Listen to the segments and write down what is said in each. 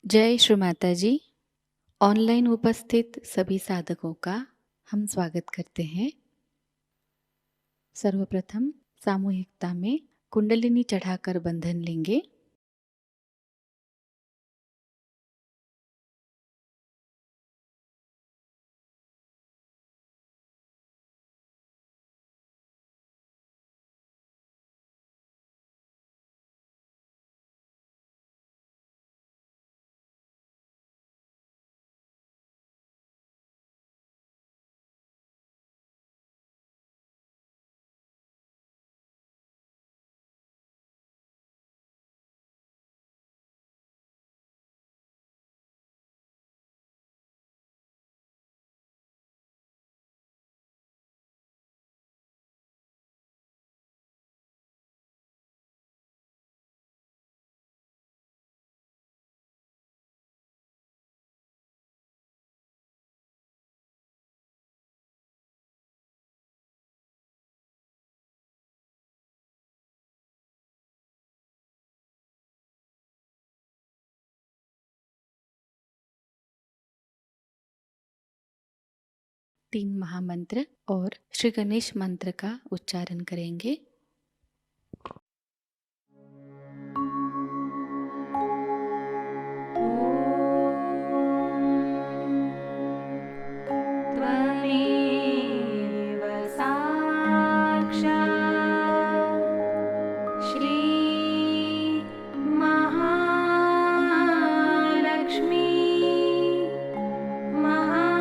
जय श्री माताजी। ऑनलाइन उपस्थित सभी साधकों का हम स्वागत करते हैं। सर्वप्रथम सामूहिकता में कुंडलिनी चढ़ाकर बंधन लेंगे। तीन महामंत्र और श्री गणेश मंत्र का उच्चारण करेंगे। त्वमेव साक्षात् श्री महालक्ष्मी महासरस्वती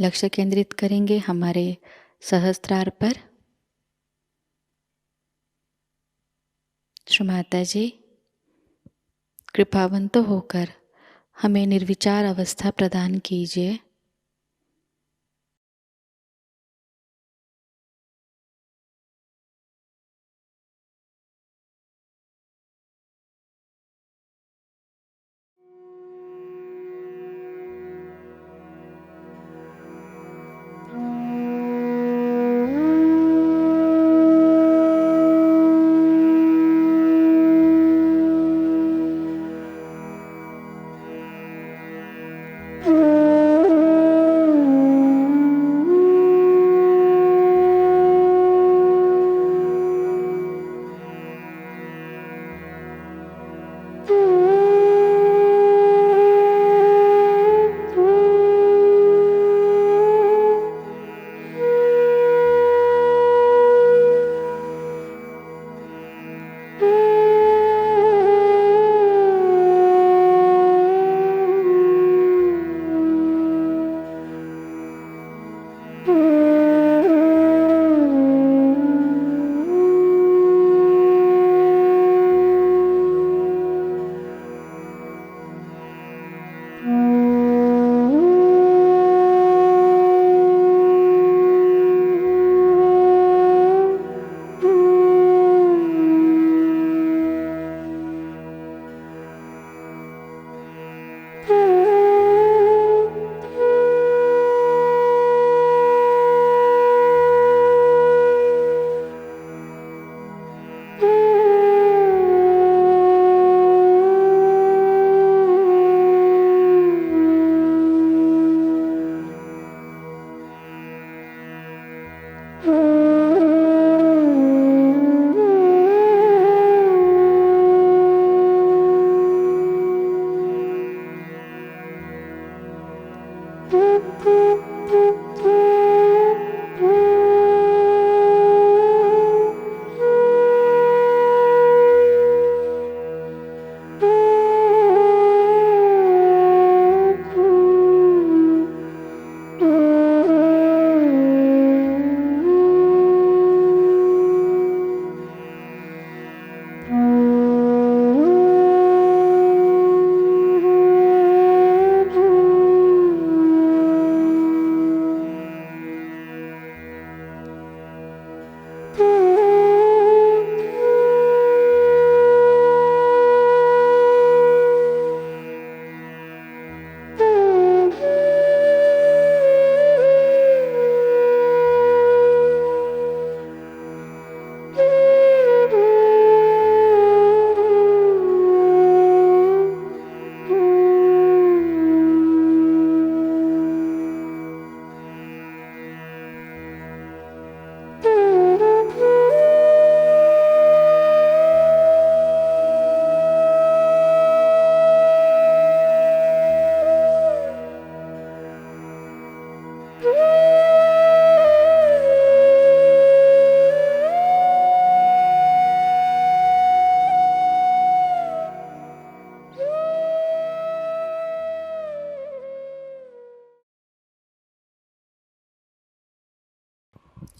लक्ष्य केंद्रित करेंगे हमारे सहस्त्रार पर। श्री माताजी कृपावंत होकर हमें निर्विचार अवस्था प्रदान कीजिए।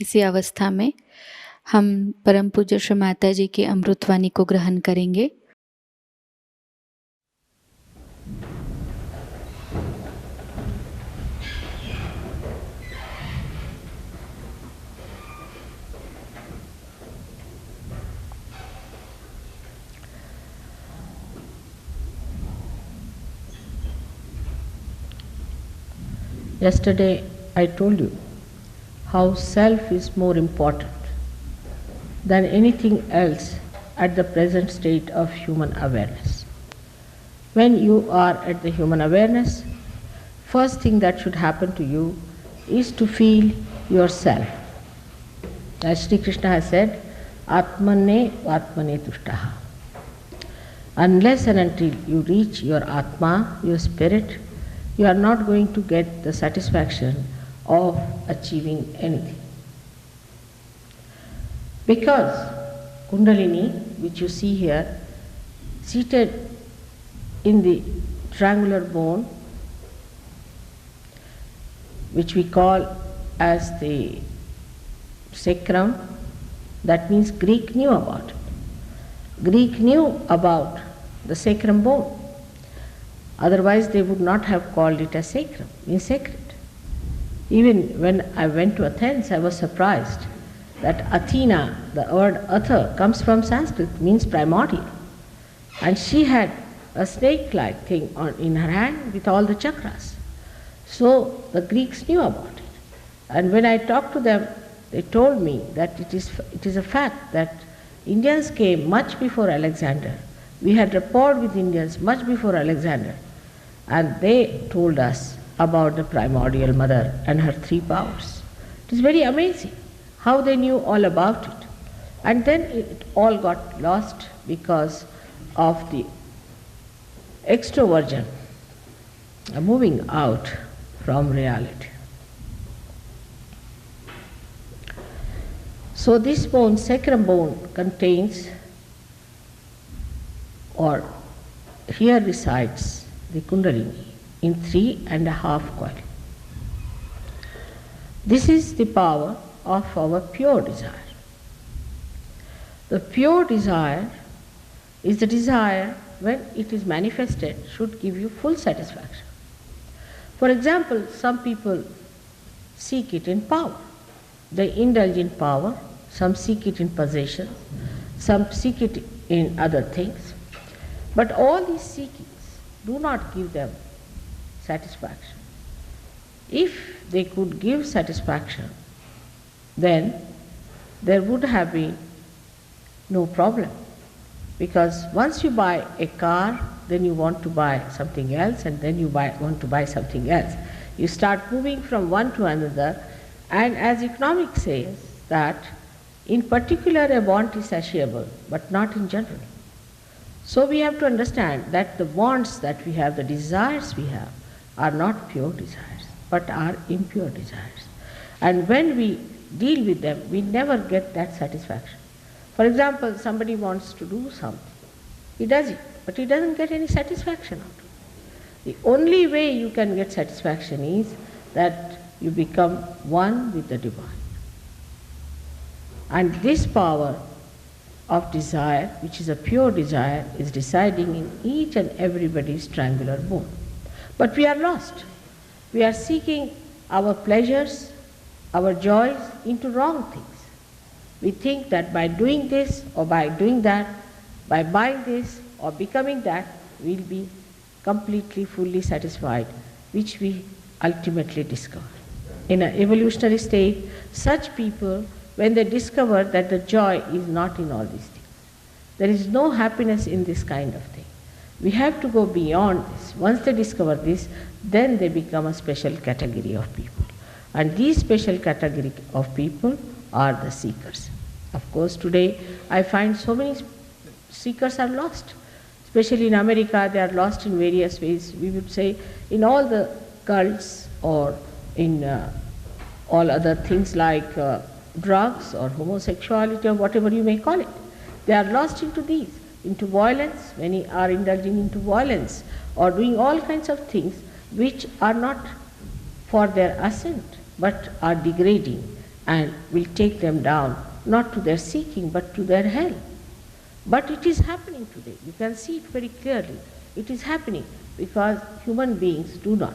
इसी अवस्था में हम परम पूज्य श्री माता जी की अमृतवाणी को ग्रहण करेंगे। Yesterday I told you how self is more important than anything else at the present state of human awareness. When you are at the human awareness, first thing that should happen to you is to feel yourself. As Sri Krishna has said, Atmane Atmane Tushtaha. Unless and until you reach your Atma, your spirit, you are not going to get the satisfaction of achieving anything. Because Kundalini, which you see here, seated in the triangular bone, which we call as the sacrum. That means Greek knew about it. Greek knew about the sacrum bone. Otherwise they would not have called it a sacrum, means sacred. Even when I went to Athens, I was surprised that Athena, the word Atha, comes from Sanskrit, means primordial. And she had a snake-like thing in her hand with all the chakras. So the Greeks knew about it. And when I talked to them, they told me that it is a fact that Indians came much before Alexander. We had rapport with Indians much before Alexander. And they told us about the primordial mother and her 3 powers. It is very amazing how they knew all about it. And then it all got lost because of the extroversion moving out from reality. So this bone, sacrum bone, contains, or here resides the Kundalini in 3.5 coil. This is the power of our pure desire. The pure desire is the desire when it is manifested should give you full satisfaction. For example, some people seek it in power. They indulge in power, some seek it in possession, some seek it in other things. But all these seekings do not give them satisfaction. If they could give satisfaction, then there would have been no problem. Because once you buy a car, then you want to buy something else, and then you want to buy something else. You start moving from one to another, and as economics says that in particular a want is satiable, but not in general. So we have to understand that the wants that we have, the desires we have, are not pure desires, but are impure desires. And when we deal with them, we never get that satisfaction. For example, somebody wants to do something. He does it, but he doesn't get any satisfaction out of it. The only way you can get satisfaction is that you become one with the divine. And this power of desire, which is a pure desire, is residing in each and everybody's triangular bone. But we are lost. We are seeking our pleasures, our joys into wrong things. We think that by doing this or by doing that, by buying this or becoming that, we'll be completely, fully satisfied, which we ultimately discover. In an evolutionary state, such people, when they discover that the joy is not in all these things, there is no happiness in this kind of thing. We have to go beyond this. Once they discover this, then they become a special category of people. And these special category of people are the seekers. Of course, today I find so many seekers are lost. Especially in America, they are lost in various ways. We would say in all the cults or in all other things like drugs or homosexuality or whatever you may call it. They are lost into these, into violence. Many are indulging into violence or doing all kinds of things which are not for their ascent but are degrading and will take them down, not to their seeking but to their hell. But it is happening today. You can see it very clearly. It is happening because human beings do not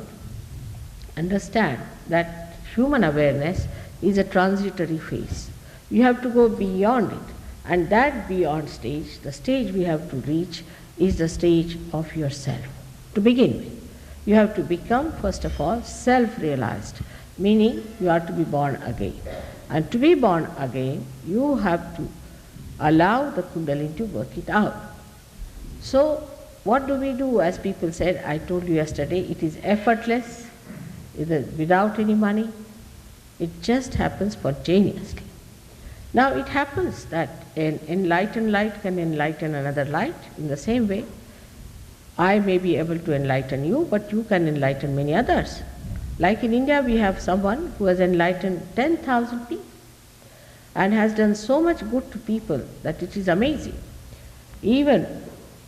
understand that human awareness is a transitory phase. You have to go beyond it, and that beyond stage, the stage we have to reach, is the stage of yourself. To begin with, you have to become, first of all, self-realized, meaning you are to be born again. And to be born again, you have to allow the Kundalini to work it out. So, what do we do? As people said, I told you yesterday, it is effortless, it is without any money. It just happens spontaneously. Now, it happens that an enlightened light can enlighten another light. In the same way, I may be able to enlighten you, but you can enlighten many others. Like in India, we have someone who has enlightened 10,000 people and has done so much good to people that it is amazing. Even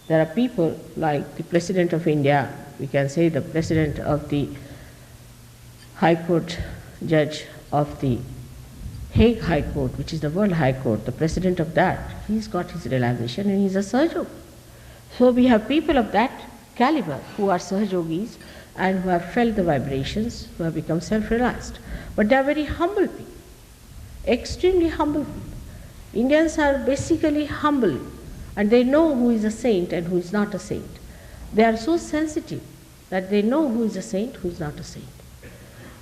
there are people like the President of India, we can say the President of the High Court judge of the Hague High Court, which is the World High Court, the president of that, he's got his realization and he's a Sahajayogi. So we have people of that caliber who are Sahajogis and who have felt the vibrations, who have become self-realized. But they are very humble people, extremely humble people. Indians are basically humble and they know who is a saint and who is not a saint. They are so sensitive that they know who is a saint, who is not a saint.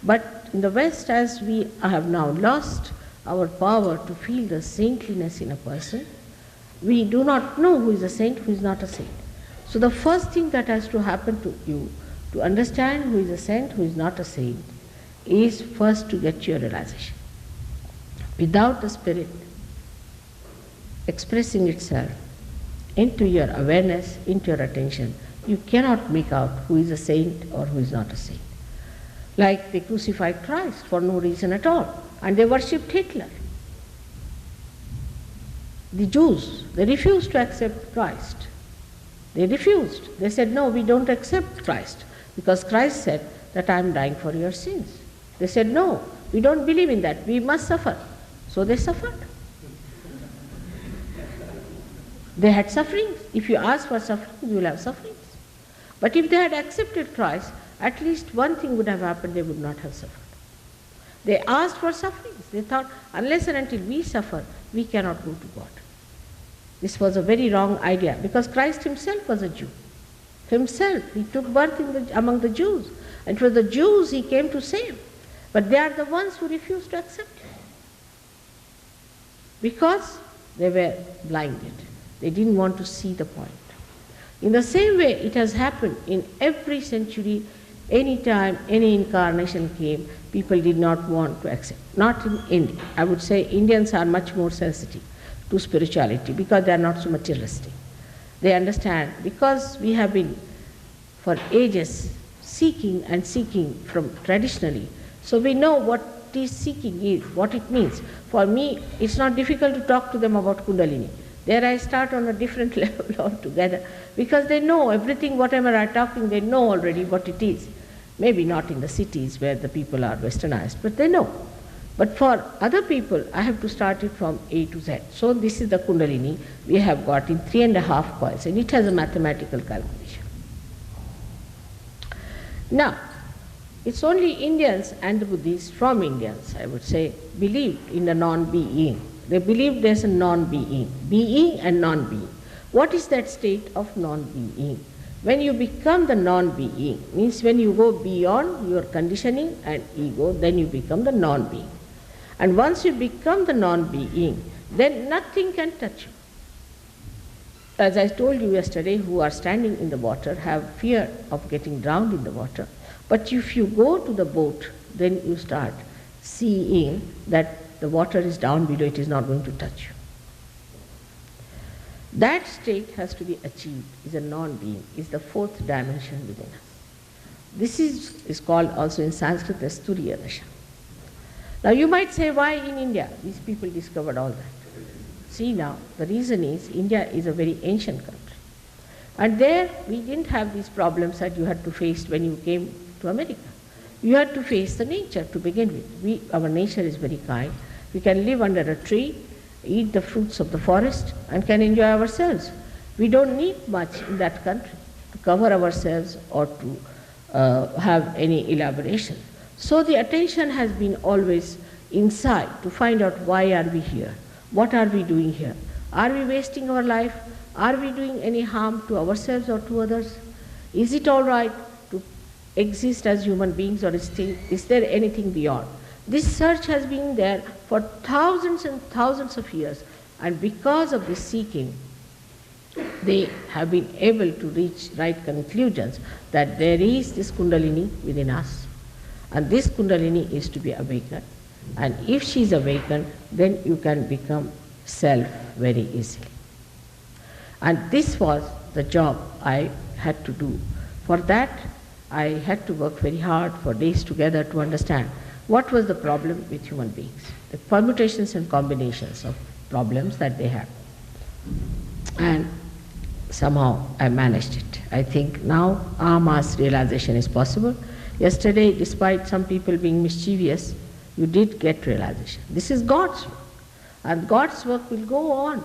But in the West, as we have now lost our power to feel the saintliness in a person, we do not know who is a saint, who is not a saint. So the first thing that has to happen to you to understand who is a saint, who is not a saint, is first to get your realization. Without the spirit expressing itself into your awareness, into your attention, you cannot make out who is a saint or who is not a saint. Like they crucified Christ for no reason at all, and they worshipped Hitler. The Jews, they refused to accept Christ. They refused. They said, no, we don't accept Christ, because Christ said that I am dying for your sins. They said, no, we don't believe in that, we must suffer. So they suffered. They had sufferings. If you ask for suffering, you will have sufferings. But if they had accepted Christ, at least one thing would have happened, they would not have suffered. They asked for sufferings. They thought, unless and until we suffer, we cannot go to God. This was a very wrong idea, because Christ himself was a Jew. Himself, he took birth among the Jews. And it was the Jews he came to save. But they are the ones who refused to accept him, because they were blinded. They didn't want to see the point. In the same way, it has happened in every century. Any time any incarnation came, people did not want to accept. Not in India. I would say Indians are much more sensitive to spirituality because they are not so materialistic. They understand, because we have been for ages seeking and seeking from traditionally, so we know what this seeking is, what it means. For me, it's not difficult to talk to them about Kundalini. There I start on a different level altogether, because they know everything, whatever I'm talking, they know already what it is. Maybe not in the cities where the people are westernized, but they know. But for other people, I have to start it from A to Z. So this is the Kundalini we have got in 3.5 coils, and it has a mathematical calculation. Now, it's only Indians and the Buddhists, from Indians, I would say, believed in the non-being. They believe there's a non-being, being and non-being. What is that state of non-being? When you become the non-being, means when you go beyond your conditioning and ego, then you become the non-being. And once you become the non-being, then nothing can touch you. As I told you yesterday, who are standing in the water have fear of getting drowned in the water. But if you go to the boat, then you start seeing that the water is down below, it is not going to touch you. That state has to be achieved, is a non-being, is the fourth dimension within us. This is called also in Sanskrit as Turiya Dasha. Now you might say, why in India these people discovered all that? See now, the reason is India is a very ancient country. And there we didn't have these problems that you had to face when you came to America. You had to face the nature to begin with. Our nature is very kind. We can live under a tree, eat the fruits of the forest, and can enjoy ourselves. We don't need much in that country to cover ourselves or to have any elaboration. So the attention has been always inside to find out, why are we here? What are we doing here? Are we wasting our life? Are we doing any harm to ourselves or to others? Is it all right to exist as human beings, or is there anything beyond? This search has been there for thousands and thousands of years, and because of this seeking, they have been able to reach right conclusions that there is this Kundalini within us, and this Kundalini is to be awakened. And if she is awakened, then you can become self very easily. And this was the job I had to do. For that, I had to work very hard for days together to understand what was the problem with human beings, the permutations and combinations of problems that they had. And somehow I managed it. I think now our mass realization is possible. Yesterday, despite some people being mischievous, you did get realization. This is God's work. And God's work will go on.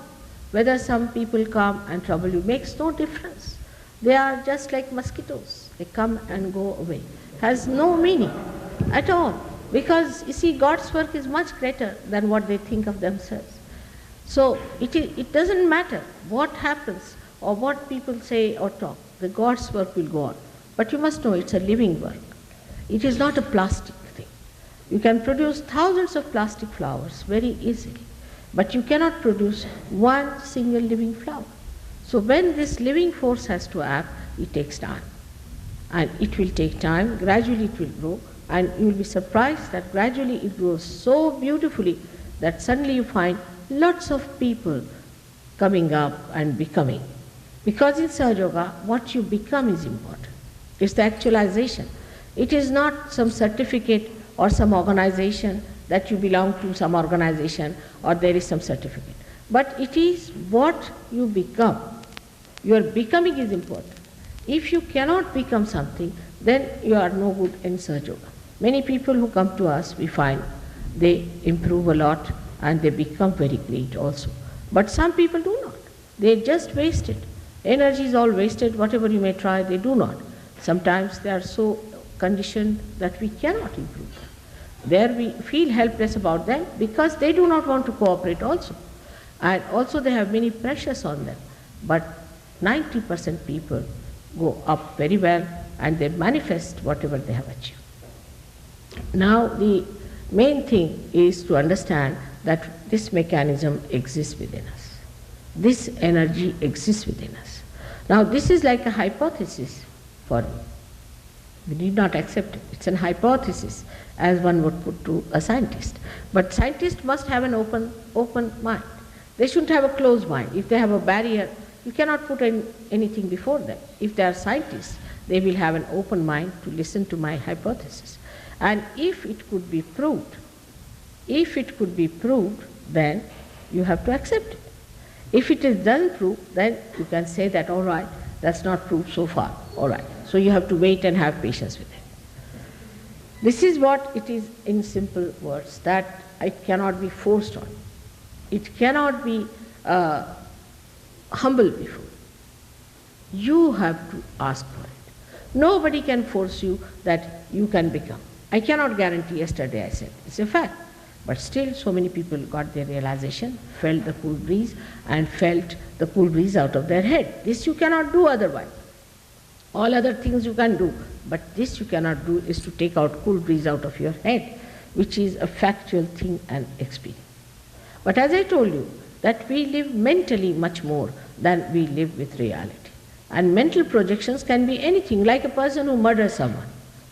Whether some people come and trouble you makes no difference. They are just like mosquitoes. They come and go away. Has no meaning at all. Because, you see, God's work is much greater than what they think of themselves. So it doesn't matter what happens or what people say or talk. The God's work will go on. But you must know it's a living work. It is not a plastic thing. You can produce thousands of plastic flowers very easily, but you cannot produce one single living flower. So when this living force has to act, it takes time. And it will take time, gradually it will grow, and you will be surprised that gradually it grows so beautifully that suddenly you find lots of people coming up and becoming. Because in Sahajayoga, what you become is important. It's the actualization. It is not some certificate or some organization that you belong to some organization or there is some certificate. But it is what you become. Your becoming is important. If you cannot become something, then you are no good in Sahajayoga. Many people who come to us, we find they improve a lot and they become very great also. But some people do not. They just waste it. Energy is all wasted, whatever you may try, they do not. Sometimes they are so conditioned that we cannot improve them. There we feel helpless about them because they do not want to cooperate also. And also they have many pressures on them. But 90% people go up very well and they manifest whatever they have achieved. Now the main thing is to understand that this mechanism exists within us. This energy exists within us. Now this is like a hypothesis for you. We need not accept it. It's an hypothesis, as one would put to a scientist. But scientists must have an open mind. They shouldn't have a closed mind. If they have a barrier, you cannot put anything before them. If they are scientists, they will have an open mind to listen to my hypothesis. And if it could be proved, then you have to accept it. If it is done proved, then you can say that, all right, that's not proved so far, all right. So you have to wait and have patience with it. This is what it is in simple words, that it cannot be forced on you. It cannot be humble before you. You have to ask for it. Nobody can force you that you can become. I cannot guarantee, yesterday I said, it's a fact. But still so many people got their realization, felt the cool breeze and felt the cool breeze out of their head. This you cannot do otherwise. All other things you can do, but this you cannot do, is to take out cool breeze out of your head, which is a factual thing and experience. But as I told you, that we live mentally much more than we live with reality. And mental projections can be anything, like a person who murders someone.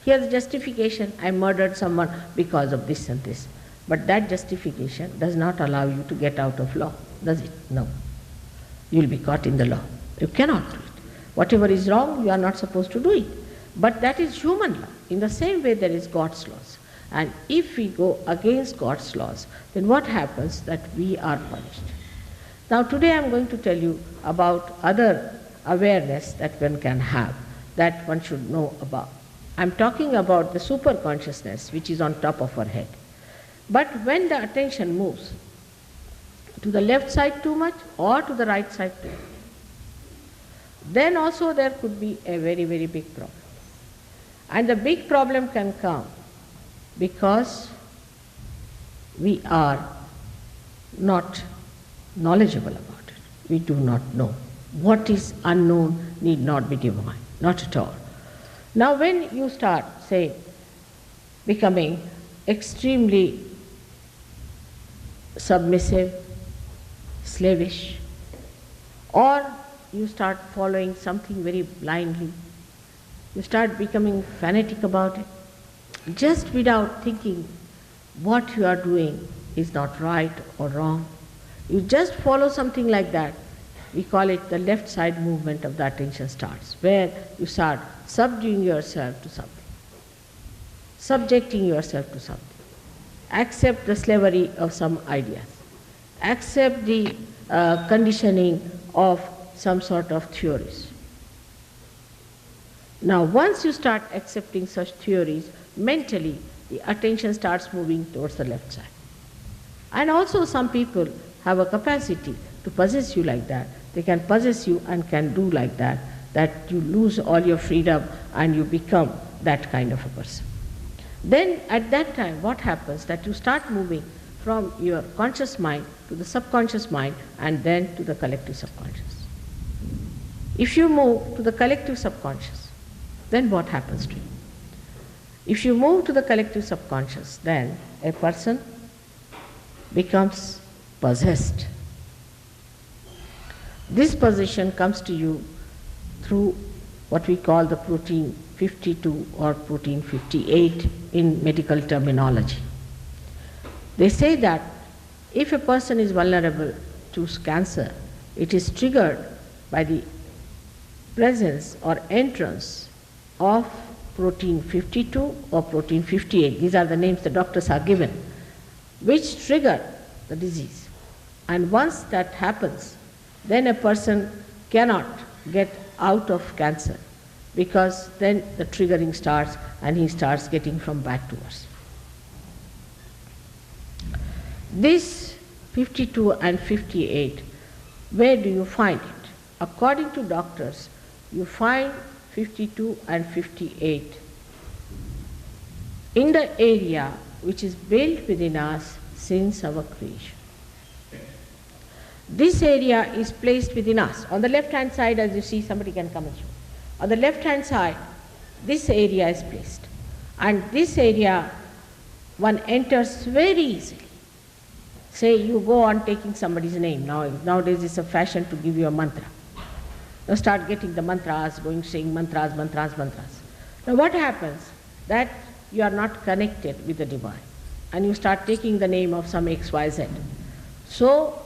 He has justification, I murdered someone because of this and this. But that justification does not allow you to get out of law, does it? No. You will be caught in the law. You cannot do it. Whatever is wrong, you are not supposed to do it. But that is human law. In the same way, there is God's laws. And if we go against God's laws, then what happens? That we are punished. Now today I am going to tell you about other awareness that one can have, that one should know about. I am talking about the super consciousness which is on top of our head. But when the attention moves to the left side too much or to the right side too much, then also there could be a very, very big problem. And the big problem can come because we are not knowledgeable about it. We do not know. What is unknown need not be divine, not at all. Now when you start, say, becoming extremely submissive, slavish, or you start following something very blindly, you start becoming fanatic about it, just without thinking what you are doing is not right or wrong. You just follow something like that. We call it the left side movement of the attention starts, where you start subduing yourself to something, subjecting yourself to something. Accept the slavery of some ideas. Accept the conditioning of some sort of theories. Now, once you start accepting such theories, mentally the attention starts moving towards the left side. And also some people have a capacity to possess you like that. They can possess you and can do like that, that you lose all your freedom and you become that kind of a person. Then at that time what happens, that you start moving from your conscious mind to the subconscious mind and then to the collective subconscious. If you move to the collective subconscious, then what happens to you? If you move to the collective subconscious, then a person becomes possessed. This possession comes to you through what we call the protein 52 or protein 58 in medical terminology. They say that if a person is vulnerable to cancer, it is triggered by the presence or entrance of protein 52 or protein 58. These are the names the doctors are given, which trigger the disease. And once that happens, then a person cannot get out of cancer, because then the triggering starts and he starts getting from bad to worse. This 52 and 58, where do you find it? According to doctors, you find 52 and 58 in the area which is built within us since our creation. This area is placed within us. On the left hand side, as you see, somebody can come and show. On the left hand side, this area is placed. And this area one enters very easily. Say you go on taking somebody's name. Nowadays it's a fashion to give you a mantra. Now start getting the mantras, going saying mantras. Now what happens? That you are not connected with the divine. And you start taking the name of some XYZ. So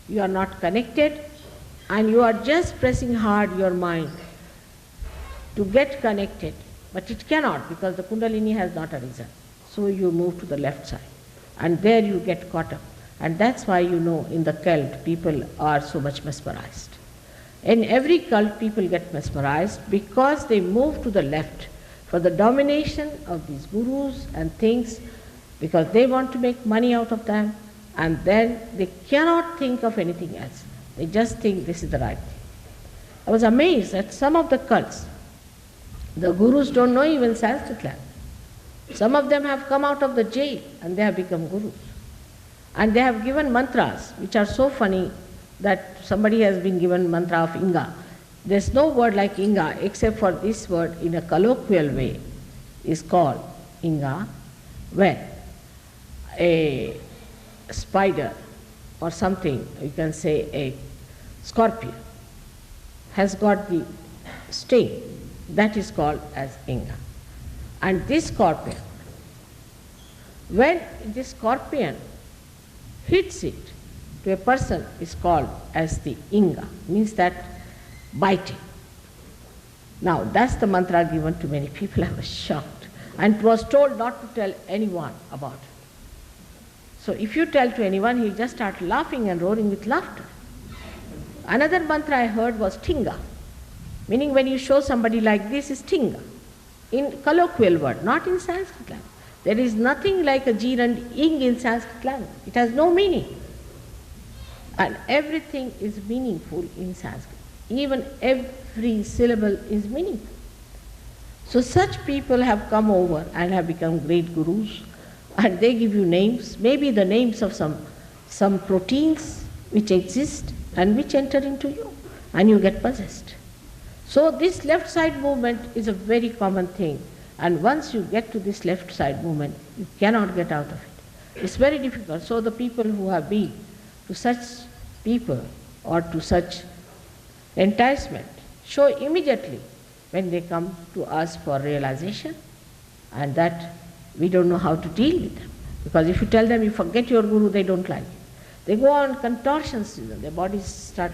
you are not connected and you are just pressing hard your mind to get connected, but it cannot because the Kundalini has not arisen. So you move to the left side and there you get caught up. And that's why you know in the cult people are so much mesmerized. In every cult people get mesmerized because they move to the left for the domination of these gurus and things, because they want to make money out of them, and then they cannot think of anything else. They just think this is the right thing. I was amazed at some of the cults. The gurus don't know even Sanskrit language. Some of them have come out of the jail and they have become gurus. And they have given mantras which are so funny that somebody has been given mantra of Inga. There's no word like Inga except for this word in a colloquial way is called Inga, when a spider or something, you can say a scorpion, has got the sting, that is called as Inga. And this scorpion, when this scorpion hits it to a person, is called as the Inga, means that biting. Now that's the mantra given to many people. I was shocked and was told not to tell anyone about it. So if you tell to anyone, he'll just start laughing and roaring with laughter. Another mantra I heard was Tinga, meaning when you show somebody like this is Tinga, in colloquial word, not in Sanskrit language. There is nothing like a Jir and Ing in Sanskrit language. It has no meaning. And everything is meaningful in Sanskrit. Even every syllable is meaningful. So such people have come over and have become great gurus, and they give you names, maybe the names of some proteins which exist and which enter into you, and you get possessed. So this left side movement is a very common thing, and once you get to this left side movement, you cannot get out of it. It's very difficult. So the people who have been to such people or to such enticement show immediately when they come to us for realization, and that we don't know how to deal with them. Because if you tell them you forget your guru, they don't like it. They go on contortions, their bodies start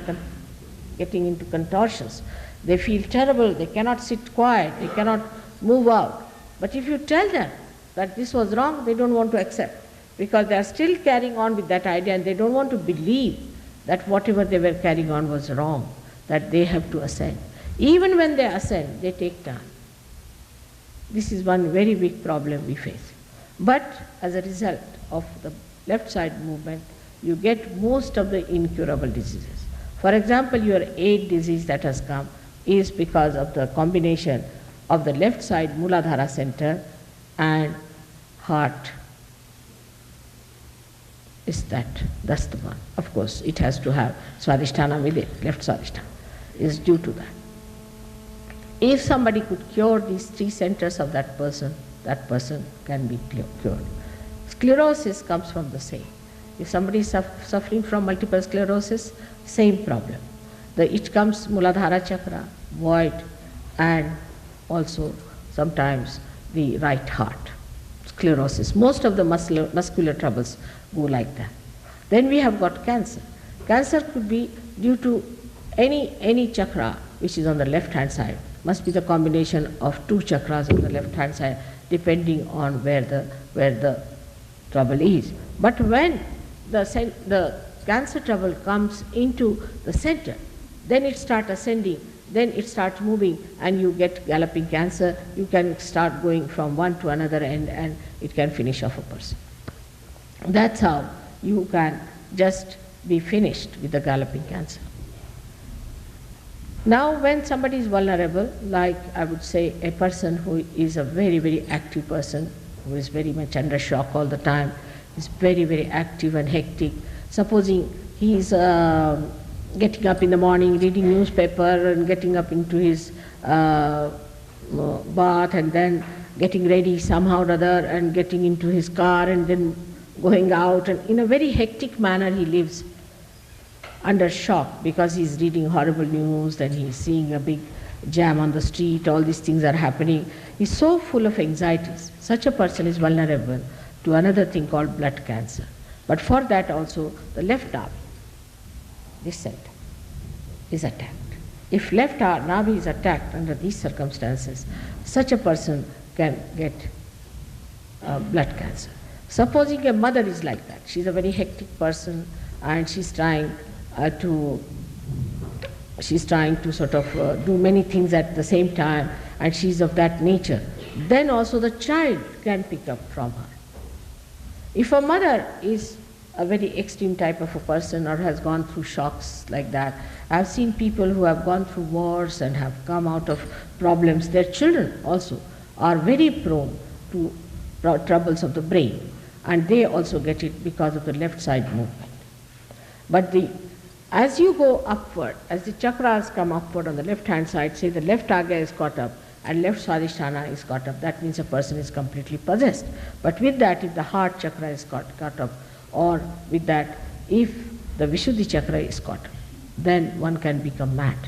getting into contortions. They feel terrible, they cannot sit quiet, they cannot move out. But if you tell them that this was wrong, they don't want to accept, because they are still carrying on with that idea and they don't want to believe that whatever they were carrying on was wrong, that they have to ascend. Even when they ascend, they take time. This is one very big problem we face. But as a result of the left side movement, you get most of the incurable diseases. For example, your AIDS disease that has come is because of the combination of the left side Muladhara center and heart. That's the one. Of course, it has to have Swadhisthana with it, left Swadhisthana is due to that. If somebody could cure these three centers of that person can be cured. Sclerosis comes from the same. If somebody is suffering from multiple sclerosis, same problem. It comes Muladhara chakra, void, and also sometimes the right heart. Sclerosis. Most of the muscular troubles go like that. Then we have got cancer. Cancer could be due to any chakra which is on the left hand side. Must be the combination of two chakras on the left hand side, depending on where the trouble is. But when the cancer trouble comes into the center, then it starts ascending, then it starts moving, and you get galloping cancer. You can start going from one to another end, and it can finish off a person. That's how you can just be finished with the galloping cancer. Now, when somebody is vulnerable, like I would say a person who is a very, very active person, who is very much under shock all the time, is very, very active and hectic. Supposing he is getting up in the morning, reading newspaper, and getting up into his bath, and then getting ready somehow or other, and getting into his car, and then going out, and in a very hectic manner he lives under shock because he is reading horrible news, then he is seeing a big jam on the street, all these things are happening. He is so full of anxieties. Such a person is vulnerable to another thing called blood cancer. But for that also, the left arm, this center, is attacked. If left navi is attacked under these circumstances, such a person can get blood cancer. Supposing a mother is like that, she is a very hectic person and she is trying to sort of do many things at the same time, and she is of that nature, then also the child can pick up from her. If a mother is a very extreme type of a person or has gone through shocks like that, I have seen people who have gone through wars and have come out of problems, their children also are very prone to troubles of the brain, and they also get it because of the left side movement. But as you go upward, as the chakras come upward on the left hand side, say the left agya is caught up and left swadhisthana is caught up, that means a person is completely possessed. But with that, if the heart chakra is caught up, or with that, if the Vishuddhi chakra is caught up, then one can become mad.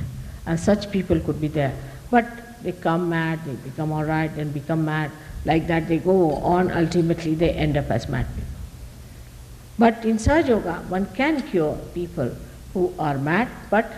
And such people could be there. But they come mad, they become all right, then become mad. Like that they go on, ultimately they end up as mad people. But in Sahajayoga, one can cure people who are mad, but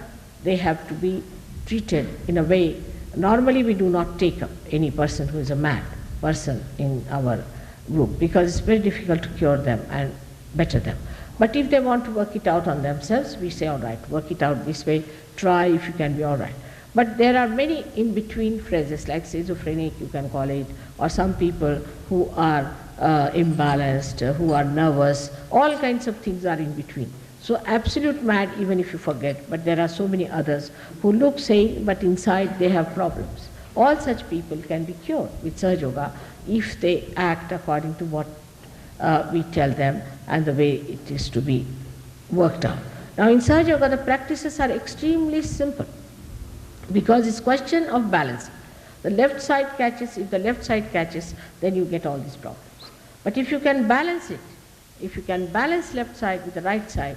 they have to be treated in a way. Normally we do not take up any person who is a mad person in our group because it's very difficult to cure them and better them. But if they want to work it out on themselves, we say, all right, work it out this way, try if you can be all right. But there are many in-between phrases, like schizophrenic, you can call it, or some people who are imbalanced, who are nervous, all kinds of things are in between. So absolute mad, even if you forget, but there are so many others who look sane, but inside they have problems. All such people can be cured with Sahajayoga if they act according to what we tell them and the way it is to be worked out. Now in Sahajayoga, the practices are extremely simple because it's question of balancing. The left side catches, if the left side catches, then you get all these problems. But if you can balance it, if you can balance left side with the right side,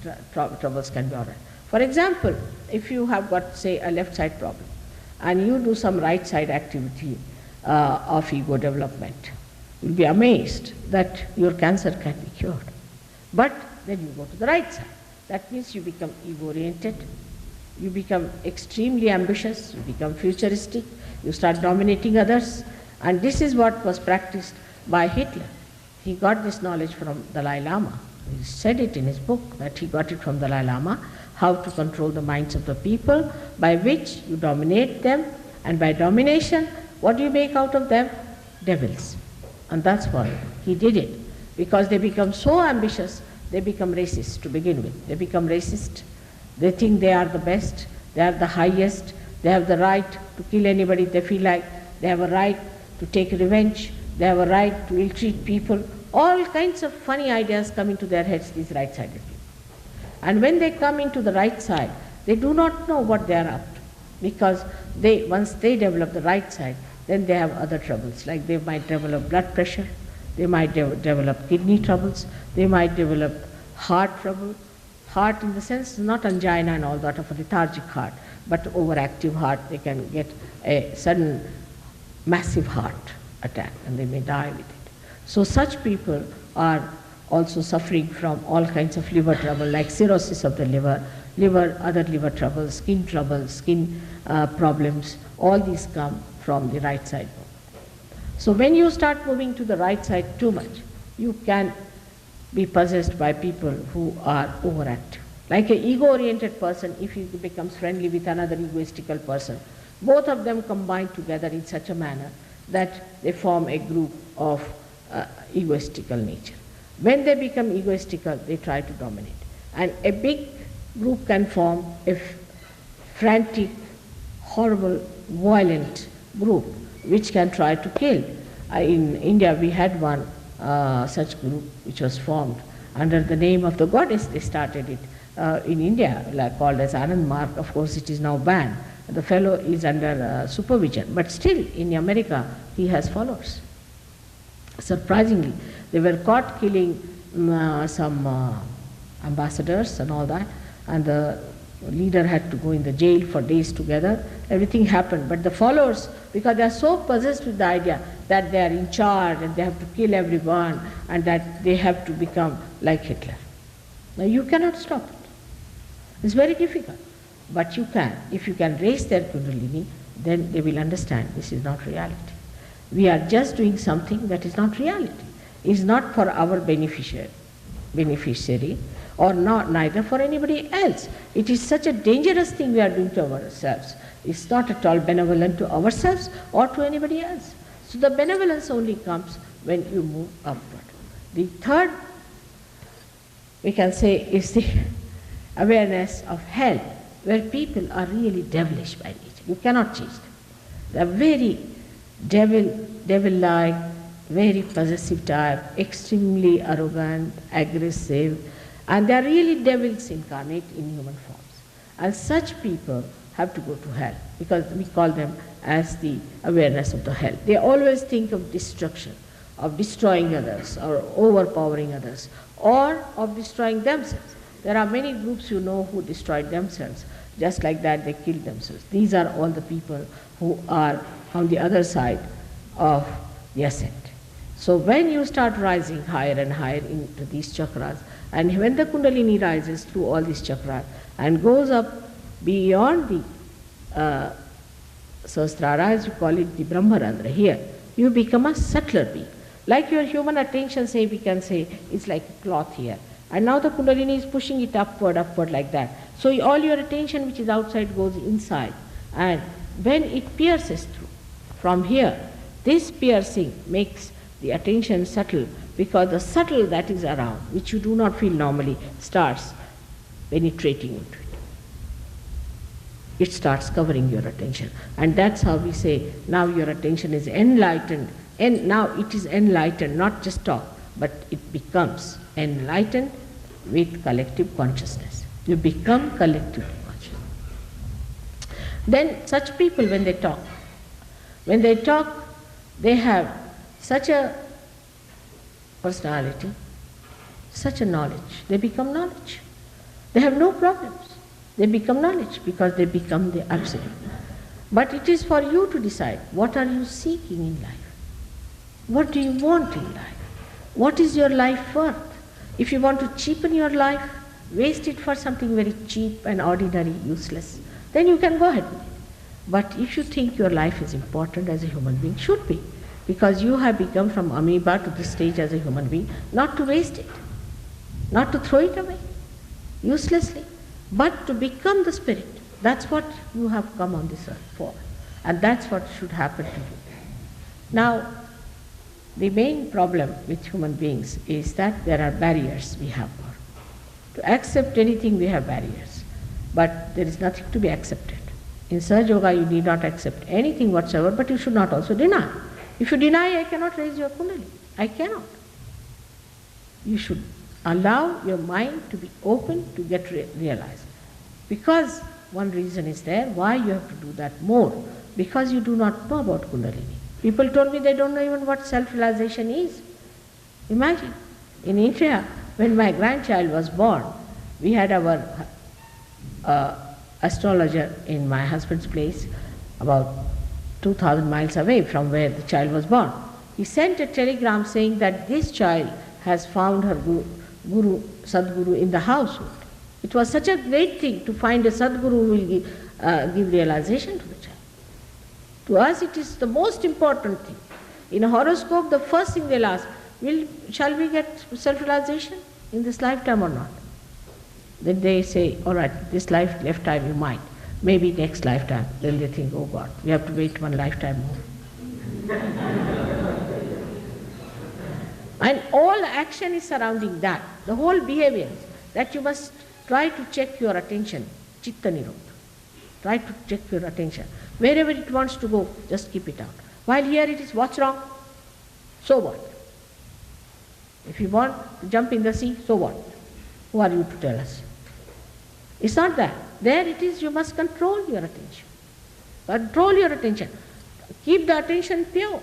the troubles can be all right. For example, if you have got, say, a left side problem, and you do some right side activity of ego development, you'll be amazed that your cancer can be cured. But then you go to the right side. That means you become ego-oriented, you become extremely ambitious, you become futuristic, you start dominating others, and this is what was practiced by Hitler. He got this knowledge from Dalai Lama. He said it in his book that he got it from Dalai Lama, how to control the minds of the people, by which you dominate them, and by domination, what do you make out of them? Devils. And that's why he did it. Because they become so ambitious, they become racist to begin with. They become racist. They think they are the best, they are the highest, they have the right to kill anybody they feel like, they have a right to take revenge, they have a right to ill-treat people. All kinds of funny ideas come into their heads, these right-sided people. And when they come into the right side, they do not know what they are up to. Because once they develop the right side, then they have other troubles, like they might develop blood pressure, they might develop kidney troubles, they might develop heart trouble. Heart in the sense, not angina and all that of a lethargic heart, but overactive heart. They can get a sudden massive heart attack and they may die with it. So such people are also suffering from all kinds of liver trouble, like cirrhosis of the liver, other liver troubles, skin problems. All these come from the right side. So when you start moving to the right side too much, you can be possessed by people who are overactive. Like an ego-oriented person, if he becomes friendly with another egoistical person, both of them combine together in such a manner that they form a group of egoistical nature. When they become egoistical, they try to dominate. And a big group can form a frantic, horrible, violent group which can try to kill. In India we had one such group which was formed under the name of the goddess. They started it in India, called as Anand Mark. Of course it is now banned. The fellow is under supervision, but still in America he has followers. Surprisingly, they were caught killing some ambassadors and all that, and the leader had to go in the jail for days together. Everything happened, but the followers, because they are so possessed with the idea that they are in charge and they have to kill everyone and that they have to become like Hitler. Now you cannot stop it. It's very difficult, but you can. If you can raise their kundalini, then they will understand this is not reality. We are just doing something that is not reality. It is not for our beneficiary or neither for anybody else. It is such a dangerous thing we are doing to ourselves. It's not at all benevolent to ourselves or to anybody else. So the benevolence only comes when you move upward. The third, we can say, is the awareness of hell, where people are really devilish by nature. You cannot change them. They are very devil-like, very possessive type, extremely arrogant, aggressive, and they are really devils incarnate in human forms. And such people have to go to hell, because we call them as the awareness of the hell. They always think of destruction, of destroying others, or overpowering others, or of destroying themselves. There are many groups you know who destroyed themselves. Just like that, they killed themselves. These are all the people who are on the other side of the ascent. So when you start rising higher and higher into these chakras, and when the Kundalini rises through all these chakras and goes up beyond the Sahasrara, as you call it, the Brahmarandra, here, you become a subtler being. Like your human attention, say, we can say, it's like a cloth here. And now the Kundalini is pushing it upward like that. So all your attention which is outside goes inside. And when it pierces through, from here, this piercing makes the attention subtle, because the subtle that is around, which you do not feel normally, starts penetrating into it. It starts covering your attention. And that's how we say, now your attention is enlightened. And now it is enlightened, not just talk, but it becomes enlightened with collective consciousness. You become collectively conscious. Then such people, when they talk, they have such a personality, such a knowledge. They become knowledge. They have no problems. They become knowledge because they become the absolute. But it is for you to decide, what are you seeking in life? What do you want in life? What is your life worth? If you want to cheapen your life, waste it for something very cheap and ordinary, useless, then you can go ahead with it. But if you think your life is important as a human being, should be, because you have become from amoeba to this stage as a human being, not to waste it, not to throw it away uselessly, but to become the spirit. That's what you have come on this earth for. And that's what should happen to you. Now, the main problem with human beings is that there are barriers we have for. To accept anything we have barriers, but there is nothing to be accepted. In Sahajayoga you need not accept anything whatsoever, but you should not also deny. If you deny, I cannot raise your kundalini. I cannot. You should allow your mind to be open to get realized. Because one reason is there why you have to do that more. Because you do not know about kundalini. People told me they don't know even what self-realization is. Imagine, in India, when my grandchild was born, we had our astrologer in my husband's place, about 2,000 miles away from where the child was born. He sent a telegram saying that this child has found her guru, Sadguru in the household. It was such a great thing to find a Sadguru who will give realization to the child. To us it is the most important thing. In a horoscope, the first thing they'll ask, shall we get self-realization in this lifetime or not? Then they say, all right, this lifetime you might, maybe next lifetime. Then they think, oh God, we have to wait one lifetime more. And all action is surrounding that. The whole behavior, that you must try to check your attention, chitta nirodha. Try to check your attention. Wherever it wants to go, just keep it out. While here it is, what's wrong? So what? If you want to jump in the sea, so what? Who are you to tell us? It's not that. There it is, you must control your attention. Control your attention. Keep the attention pure.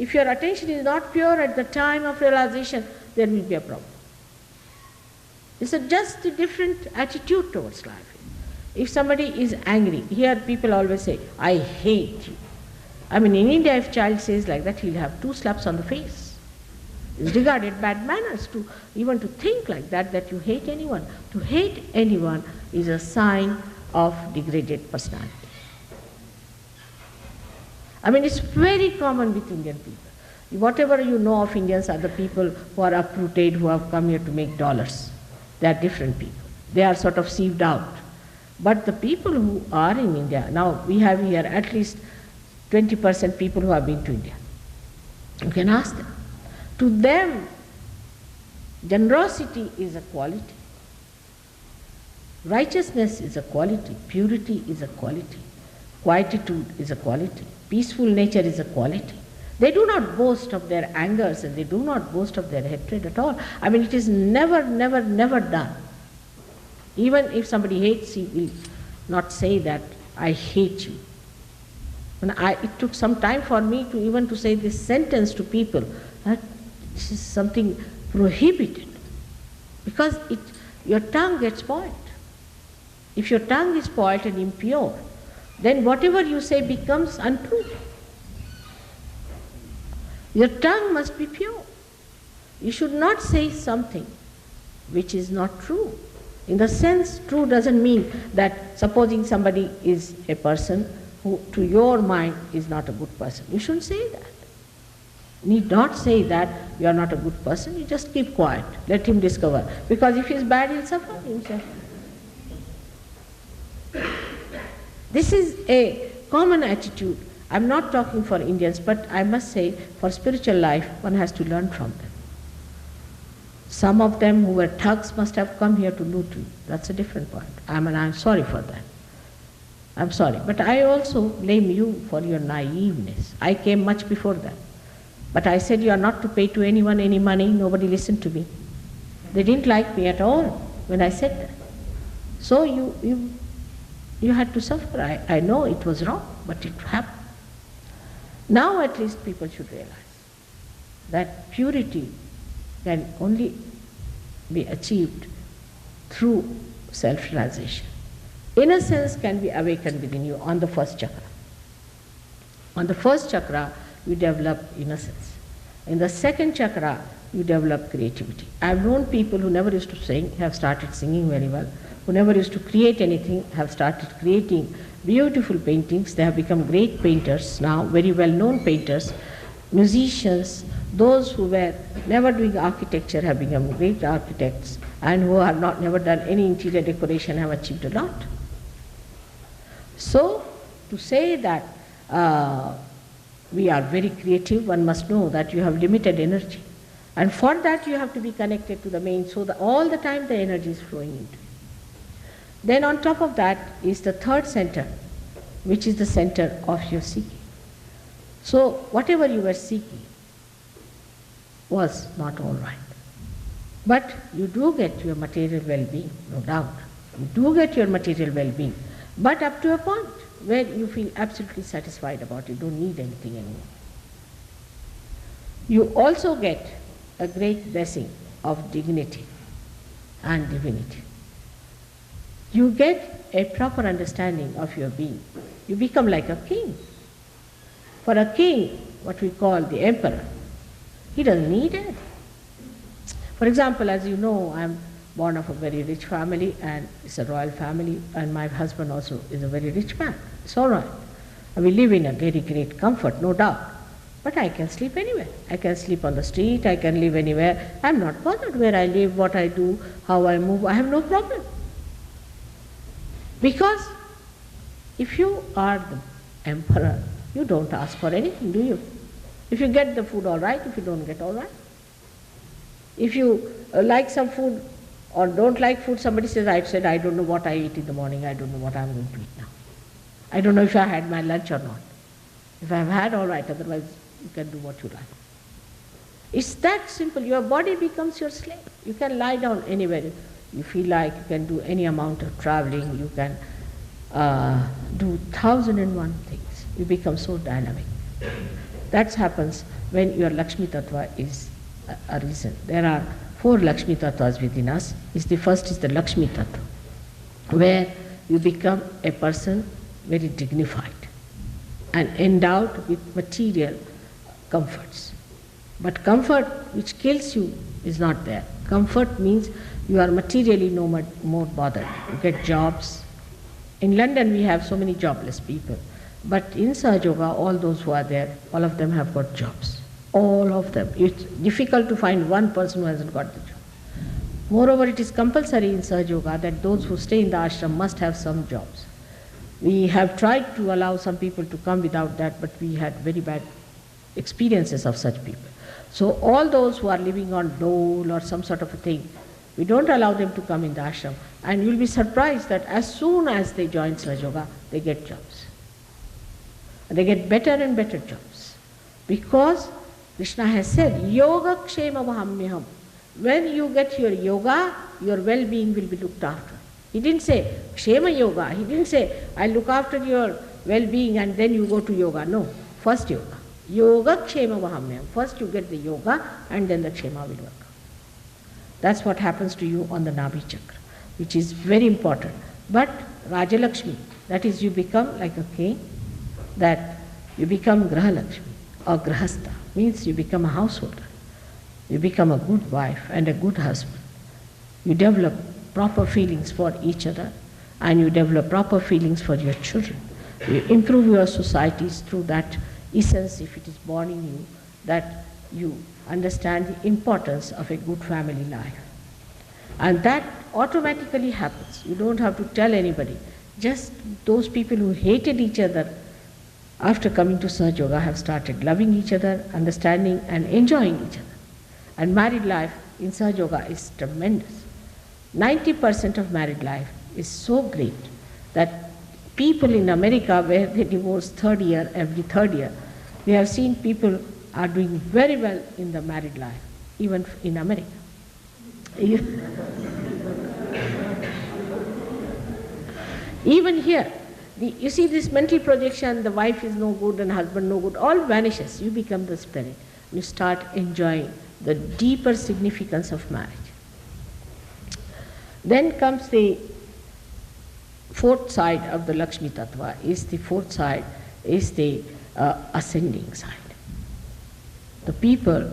If your attention is not pure at the time of realization, there will be a problem. It's just a different attitude towards life. If somebody is angry, here people always say, I hate you. I mean, in India, if a child says like that, he'll have 2 slaps on the face. It's regarded bad manners to even to think like that, that you hate anyone. To hate anyone is a sign of degraded personality. I mean, it's very common with Indian people. Whatever you know of Indians are the people who are uprooted, who have come here to make dollars. They are different people. They are sort of sieved out. But the people who are in India, now we have here at least 20% people who have been to India. You can ask them. To them, generosity is a quality. Righteousness is a quality. Purity is a quality. Quietude is a quality. Peaceful nature is a quality. They do not boast of their angers and they do not boast of their hatred at all. I mean, it is never, never, never done. Even if somebody hates, he will not say that, I hate you. And it took some time for me to even to say this sentence to people, that this is something prohibited. Because your tongue gets spoiled. If your tongue is spoiled and impure, then whatever you say becomes untrue. Your tongue must be pure. You should not say something which is not true. In the sense, true doesn't mean that supposing somebody is a person who to your mind is not a good person. You shouldn't say that. You need not say that you are not a good person. You just keep quiet. Let him discover. Because if he is bad, he'll suffer himself. This is a common attitude. I'm not talking for Indians, but I must say for spiritual life, one has to learn from them. Some of them who were thugs must have come here to loot you. That's a different point. I'm sorry for that. I'm sorry. But I also blame you for your naiveness. I came much before that. But I said you are not to pay to anyone any money. Nobody listened to me. They didn't like me at all when I said that. So you had to suffer. I know it was wrong, but it happened. Now at least people should realize that purity can only be achieved through self-realization. Innocence can be awakened within you on the first chakra. On the first chakra, you develop innocence. In the second chakra, you develop creativity. I've known people who never used to sing, have started singing very well, who never used to create anything, have started creating beautiful paintings. They have become great painters now, very well-known painters, musicians, Those who were never doing architecture have become great architects, and who have not never done any interior decoration have achieved a lot. So, to say that we are very creative, one must know that you have limited energy. And for that you have to be connected to the main, so that all the time the energy is flowing into you. Then on top of that is the third center, which is the center of your seeking. So whatever you were seeking was not all right. But you do get your material well-being, no doubt. You do get your material well-being, but up to a point where you feel absolutely satisfied about it, don't need anything anymore. You also get a great blessing of dignity and divinity. You get a proper understanding of your being. You become like a king. For a king, what we call the emperor, he doesn't need it. For example, as you know, I am born of a very rich family, and it's a royal family, and my husband also is a very rich man. It's all right. We live in a very great comfort, no doubt. But I can sleep anywhere. I can sleep on the street, I can live anywhere. I'm not bothered where I live, what I do, how I move. I have no problem. Because if you are the emperor, you don't ask for anything, do you? If you get the food, all right. If you don't get, all right. If you like some food or don't like food, somebody says, I don't know what I eat in the morning, I don't know what I'm going to eat now. I don't know if I had my lunch or not. If I've had, all right, otherwise you can do what you like. It's that simple. Your body becomes your slave. You can lie down anywhere you feel like, you can do any amount of traveling, you can do 1,001 things. You become so dynamic. That happens when your Lakshmi Tattva is arisen. There are 4 Lakshmi Tattvas within us. The first is the Lakshmi Tattva, where you become a person very dignified and endowed with material comforts. But comfort which kills you is not there. Comfort means you are materially no more bothered. You get jobs. In London we have so many jobless people. But in Sahajayoga, all those who are there, all of them have got jobs. All of them. It's difficult to find one person who hasn't got the job. Moreover, it is compulsory in Sahajayoga that those who stay in the ashram must have some jobs. We have tried to allow some people to come without that, but we had very bad experiences of such people. So all those who are living on dole or some sort of a thing, we don't allow them to come in the ashram. And you'll be surprised that as soon as they join Sahajayoga, they get jobs. They get better and better jobs. Because Krishna has said, Yoga Kshema Vahamyaham. When you get your yoga, your well-being will be looked after. He didn't say Kshema Yoga. He didn't say, I look after your well-being and then you go to yoga. No, first yoga. Yoga Kshema Vahamyaham. First you get the yoga and then the Kshema will work. That's what happens to you on the Nabhi Chakra, which is very important. But Rajalakshmi, that is you become like a king, that you become Grahalakshmi or Grahastha, means you become a householder. You become a good wife and a good husband. You develop proper feelings for each other and you develop proper feelings for your children. You improve your societies through that essence, if it is born in you, that you understand the importance of a good family life. And that automatically happens. You don't have to tell anybody. Just those people who hated each other after coming to Sahajayoga have started loving each other, understanding and enjoying each other. And married life in Sahajayoga is tremendous. 90% of married life is so great that people in America, where they divorce every third year, we have seen people are doing very well in the married life, even in America. Even here, you see this mental projection, the wife is no good and husband no good, all vanishes. You become the spirit. You start enjoying the deeper significance of marriage. Then comes the fourth side of the Lakshmi Tattva, is the ascending side. The people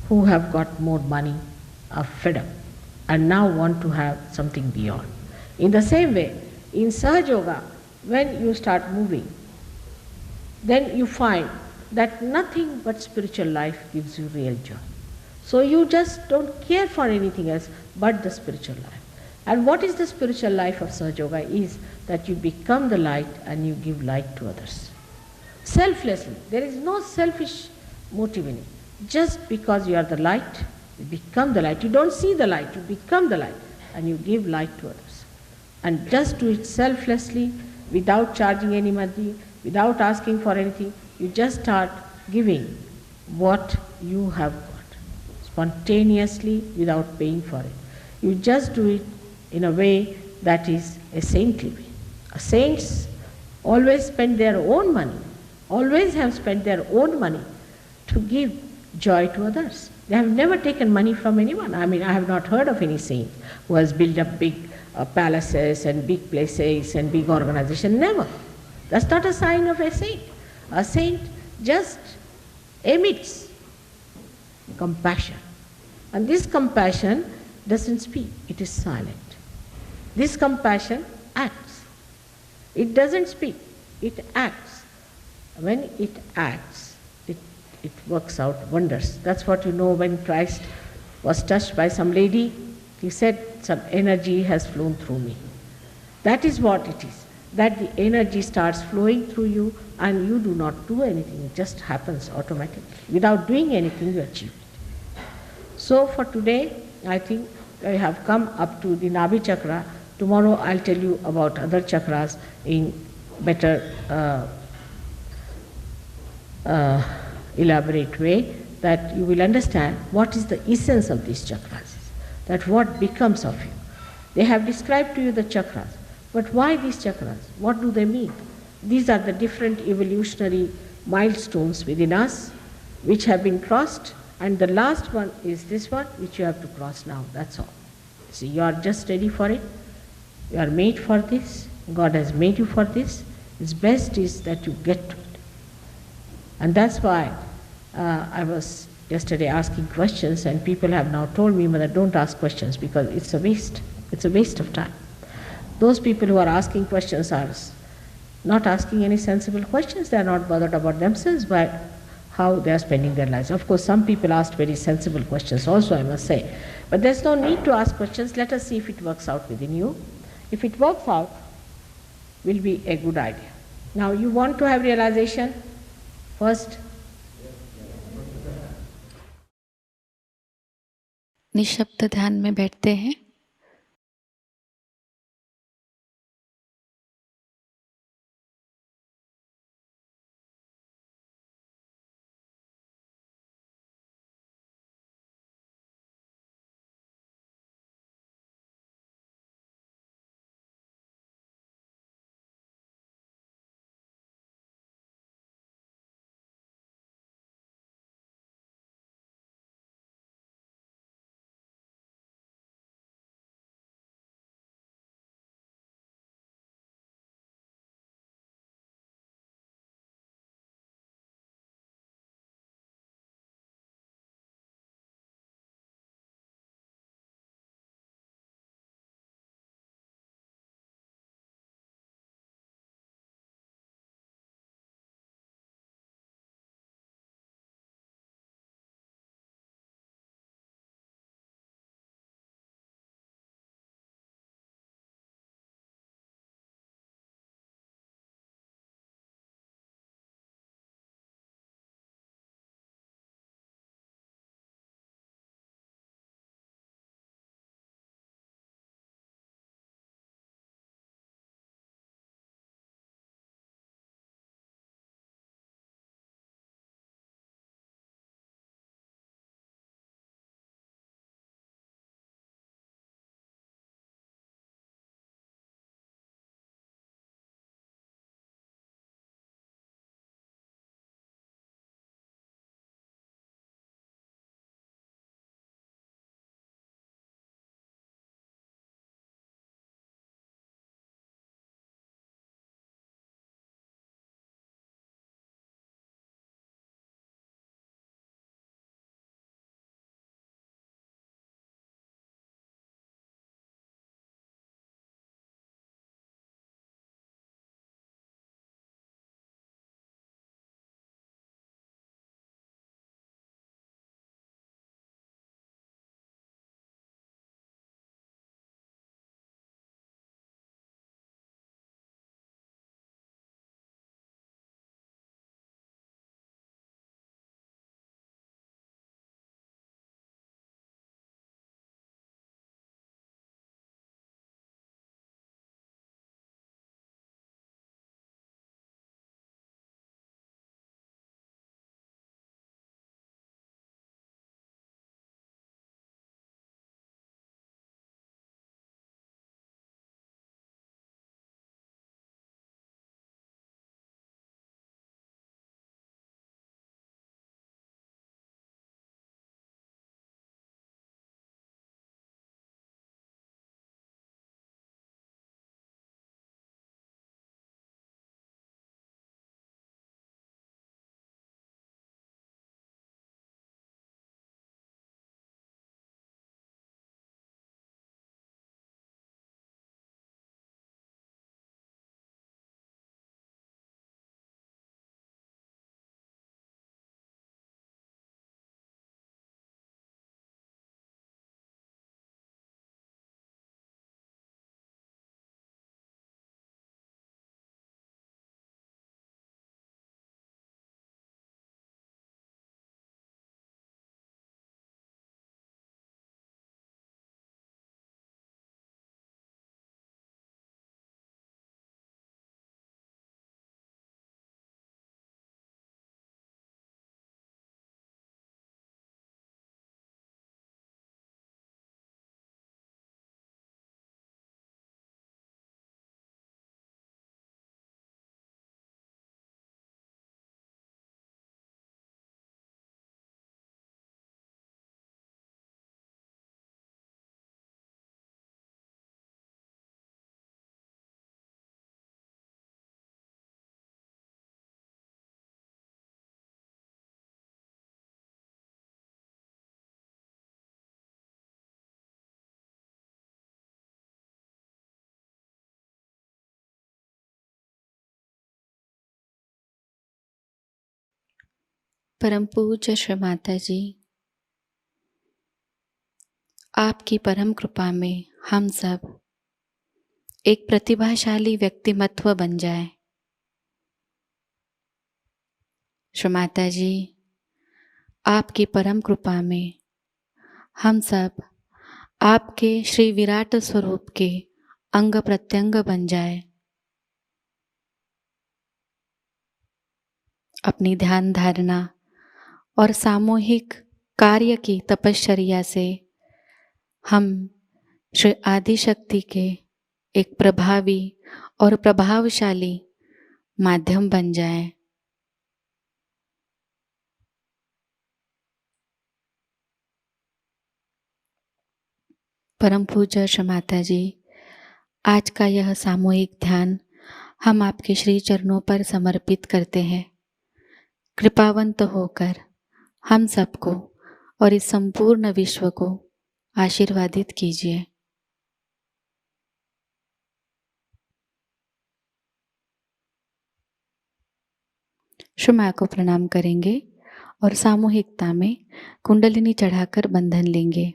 who have got more money are fed up and now want to have something beyond. In the same way, in Sahajayoga, when you start moving, then you find that nothing but spiritual life gives you real joy. So you just don't care for anything else but the spiritual life. And what is the spiritual life of Sahajayoga is that you become the light and you give light to others. Selflessly. There is no selfish motive in it. Just because you are the light, you become the light. You don't see the light, you become the light and you give light to others. And just do it selflessly, without charging any money, without asking for anything. You just start giving what you have got, spontaneously, without paying for it. You just do it in a way that is a saintly way. Saints always spend their own money, always have spent their own money to give joy to others. They have never taken money from anyone. I mean, I have not heard of any saint who has built up big palaces and big places and big organization. Never. That's not a sign of a saint. A saint just emits compassion. And this compassion doesn't speak, it is silent. This compassion acts. It doesn't speak, it acts. When it acts, it works out wonders. That's what you know when Christ was touched by some lady. He said, some energy has flown through me. That is what it is. That the energy starts flowing through you and you do not do anything. It just happens automatically. Without doing anything, you achieve it. So for today, I think I have come up to the Nabhi chakra. Tomorrow I'll tell you about other chakras in better elaborate way, that you will understand what is the essence of these chakras, that what becomes of you. They have described to you the chakras, but why these chakras? What do they mean? These are the different evolutionary milestones within us which have been crossed, and the last one is this one which you have to cross now, that's all. See, you are just ready for it. You are made for this. God has made you for this. Its best is that you get to it. And that's why I was yesterday asking questions, and people have now told me, Mother, don't ask questions because it's a waste. It's a waste of time. Those people who are asking questions are not asking any sensible questions. They are not bothered about themselves, but how they are spending their lives. Of course, some people asked very sensible questions also, I must say. But there's no need to ask questions. Let us see if it works out within you. If it works out, will be a good idea. Now, you want to have realization? First, निशब्द ध्यान में बैठते हैं परम पूज्य श्री माता जी, आपकी परम कृपा में हम सब एक प्रतिभाशाली व्यक्तिमत्व बन जाए। श्री माता जी, आपकी परम कृपा में हम सब आपके श्री विराट स्वरूप के अंग प्रत्यंग बन जाए। अपनी ध्यान धारणा और सामूहिक कार्य की तपश्चर्या से हम श्री आदिशक्ति के एक प्रभावी और प्रभावशाली माध्यम बन जाए। परम पूज्य श्री माता जी, आज का यह सामूहिक ध्यान हम आपके श्री चरणों पर समर्पित करते हैं। कृपावंत होकर हम सबको और इस संपूर्ण विश्व को आशीर्वादित कीजिए। श्री माँ को प्रणाम करेंगे और सामूहिकता में कुंडलिनी चढ़ाकर बंधन लेंगे।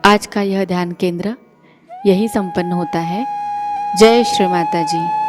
आज का यह ध्यान केंद्र यही संपन्न होता है। जय श्री माता जी।